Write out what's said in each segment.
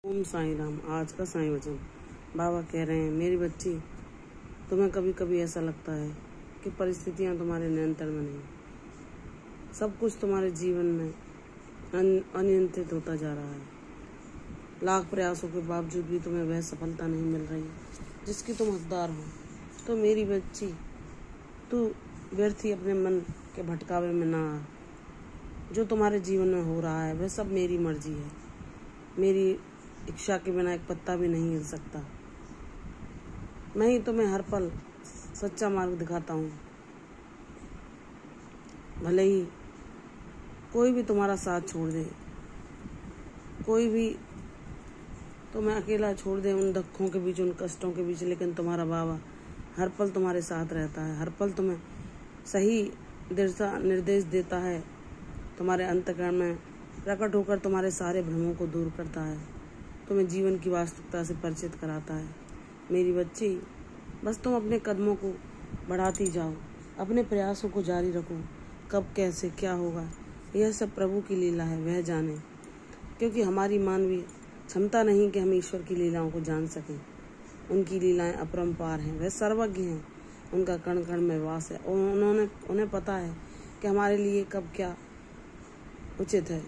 ओम साईं राम। आज का साईं वचन बाबा कह रहे हैं, मेरी बच्ची, तुम्हें कभी कभी ऐसा लगता है कि परिस्थितियां तुम्हारे नियंत्रण में नहीं, सब कुछ तुम्हारे जीवन में अनियंत्रित होता जा रहा है। लाख प्रयासों के बावजूद भी तुम्हें वह सफलता नहीं मिल रही जिसकी तुम हकदार हो। तो मेरी बच्ची, तू व्यर्थ ही अपने मन के भटकावे में ना आ। जो तुम्हारे जीवन में हो रहा है वह सब मेरी मर्जी है। मेरी इच्छा के बिना एक पत्ता भी नहीं हिल सकता। मैं ही तुम्हें हर पल सच्चा मार्ग दिखाता हूँ। भले ही कोई भी तुम्हारा साथ छोड़ दे, कोई भी तुम्हें अकेला छोड़ दे उन दुखों के बीच, उन कष्टों के बीच, लेकिन तुम्हारा बाबा हर पल तुम्हारे साथ रहता है। हर पल तुम्हें सही दिशा निर्देश देता है। तुम्हारे अंतःकरण में प्रकट होकर तुम्हारे सारे भ्रमों को दूर करता है। तुम्हें जीवन की वास्तविकता से परिचित कराता है। मेरी बच्ची, बस तुम अपने कदमों को बढ़ाती जाओ, अपने प्रयासों को जारी रखो। कब कैसे क्या होगा यह सब प्रभु की लीला है, वह जाने। क्योंकि हमारी मानवीय क्षमता नहीं कि हम ईश्वर की लीलाओं को जान सकें। उनकी लीलाएं अपरंपार हैं, वह सर्वज्ञ हैं, उनका कण कण में वास है और उन्हें पता है कि हमारे लिए कब क्या उचित है।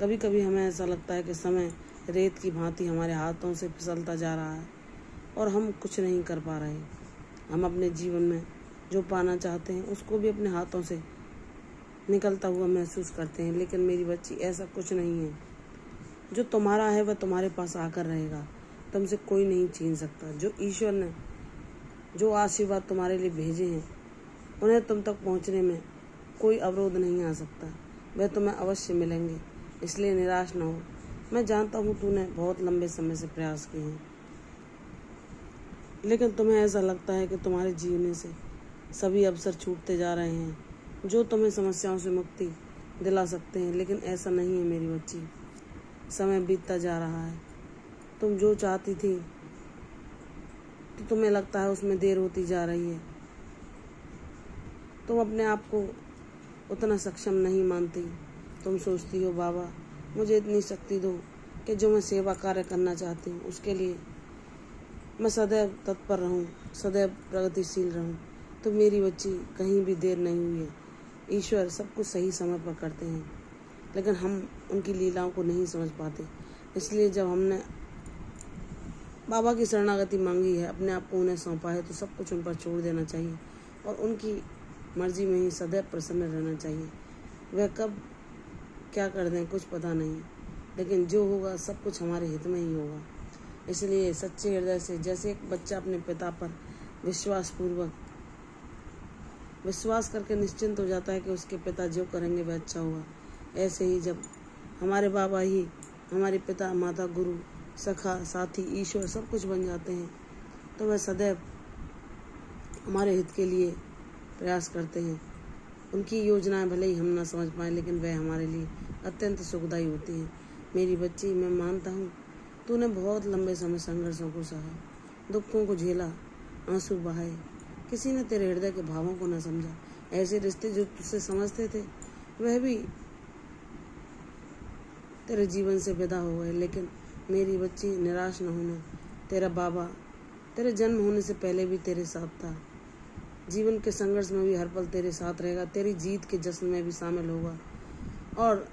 कभी कभी हमें ऐसा लगता है कि समय रेत की भांति हमारे हाथों से फिसलता जा रहा है और हम कुछ नहीं कर पा रहे। हम अपने जीवन में जो पाना चाहते हैं उसको भी अपने हाथों से निकलता हुआ महसूस करते हैं। लेकिन मेरी बच्ची, ऐसा कुछ नहीं है। जो तुम्हारा है वह तुम्हारे पास आकर रहेगा। तुमसे कोई नहीं छीन सकता। जो ईश्वर ने जो आशीर्वाद तुम्हारे लिए भेजे हैं उन्हें तुम तक पहुंचने में कोई अवरोध नहीं आ सकता। वह तुम्हें अवश्य मिलेंगे, इसलिए निराश न हो। मैं जानता हूँ तूने बहुत लंबे समय से प्रयास किए हैं, लेकिन तुम्हें ऐसा लगता है कि तुम्हारे जीने से सभी अवसर छूटते जा रहे हैं जो तुम्हें समस्याओं से मुक्ति दिला सकते हैं। लेकिन ऐसा नहीं है मेरी बच्ची। समय बीतता जा रहा है। तुम जो चाहती थी तो तुम्हें लगता है उसमें देर होती जा रही है। तुम अपने आप को उतना सक्षम नहीं मानती। तुम सोचती हो, बाबा मुझे इतनी शक्ति दो कि जो मैं सेवा कार्य करना चाहती हूँ उसके लिए मैं सदैव तत्पर रहूँ, सदैव प्रगतिशील रहूँ। तो मेरी बच्ची, कहीं भी देर नहीं हुई है। ईश्वर सब कुछ सही समय पर करते हैं, लेकिन हम उनकी लीलाओं को नहीं समझ पाते। इसलिए जब हमने बाबा की शरणागति मांगी है, अपने आप को उन्हें सौंपा है, तो सब कुछ उन पर छोड़ देना चाहिए और उनकी मर्जी में ही सदैव प्रसन्न रहना चाहिए। वह कब क्या कर दें कुछ पता नहीं, लेकिन जो होगा सब कुछ हमारे हित में ही होगा। इसलिए सच्चे हृदय से, जैसे एक बच्चा अपने पिता पर विश्वास करके निश्चिंत हो जाता है कि उसके पिता जो करेंगे वह अच्छा होगा, ऐसे ही जब हमारे बाबा ही हमारे पिता, माता, गुरु, सखा, साथी, ईश्वर सब कुछ बन जाते हैं, तो वह सदैव हमारे हित के लिए प्रयास करते हैं। उनकी योजनाएं भले ही हम ना समझ पाएं, लेकिन वह हमारे लिए अत्यंत सुखदायी होती हैं। मेरी बच्ची, मैं मानता हूँ तूने बहुत लंबे समय संघर्षों को सहा, दुखों को झेला, आंसू बहाए। किसी ने तेरे हृदय के भावों को न समझा। ऐसे रिश्ते जो तुझसे समझते थे वह भी तेरे जीवन से विदा हो गए। लेकिन मेरी बच्ची, निराश न होना। तेरा बाबा तेरे जन्म होने से पहले भी तेरे साथ था। जीवन के संघर्ष में भी हर पल तेरे साथ रहेगा। तेरी जीत के जश्न में भी शामिल होगा। और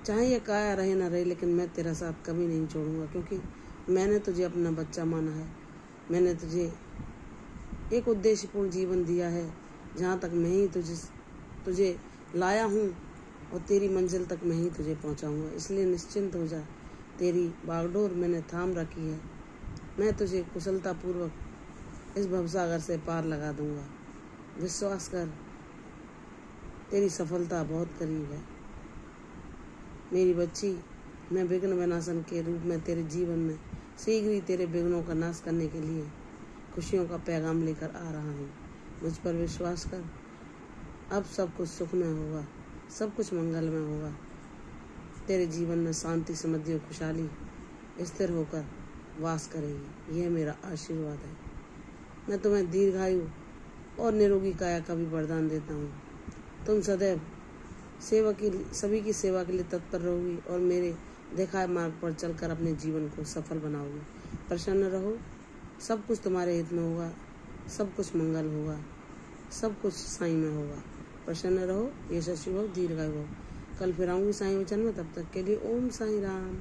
चाहे ये काया रहे ना रहे, लेकिन मैं तेरा साथ कभी नहीं छोड़ूंगा, क्योंकि मैंने तुझे अपना बच्चा माना है। मैंने तुझे एक उद्देश्यपूर्ण जीवन दिया है, जहाँ तक मैं ही तुझे लाया हूँ और तेरी मंजिल तक मैं ही तुझे पहुँचाऊँगा। इसलिए निश्चिंत हो जा। तेरी बागडोर मैंने थाम रखी है। मैं तुझे कुशलतापूर्वक इस भवसागर से पार लगा दूंगा। विश्वास कर, तेरी सफलता बहुत करीब है। मेरी बच्ची, मैं विघ्न विनाशन के रूप में तेरे जीवन में शीघ्र ही तेरे विघ्नों का नाश करने के लिए खुशियों का पैगाम लेकर आ रहा हूँ। मुझ पर विश्वास कर। अब सब कुछ सुखमय होगा, सब कुछ मंगलमय होगा। तेरे जीवन में शांति, समृद्धि और खुशहाली स्थिर होकर वास करेगी। यह मेरा आशीर्वाद है। मैं तुम्हें दीर्घायु और निरोगी काया का भी वरदान देता हूँ। तुम सदैव सभी की सेवा के लिए तत्पर रहोगी और मेरे दिखाए मार्ग पर चलकर अपने जीवन को सफल बनाओगे। प्रसन्न रहो, सब कुछ तुम्हारे हित में होगा, सब कुछ मंगल होगा, सब कुछ साईं में होगा। प्रसन्न रहो, यशस्वी हो, दीर्घायु हो। कल फिर आऊंगी साईं वचन में, तब तक के लिए ओम साईं राम।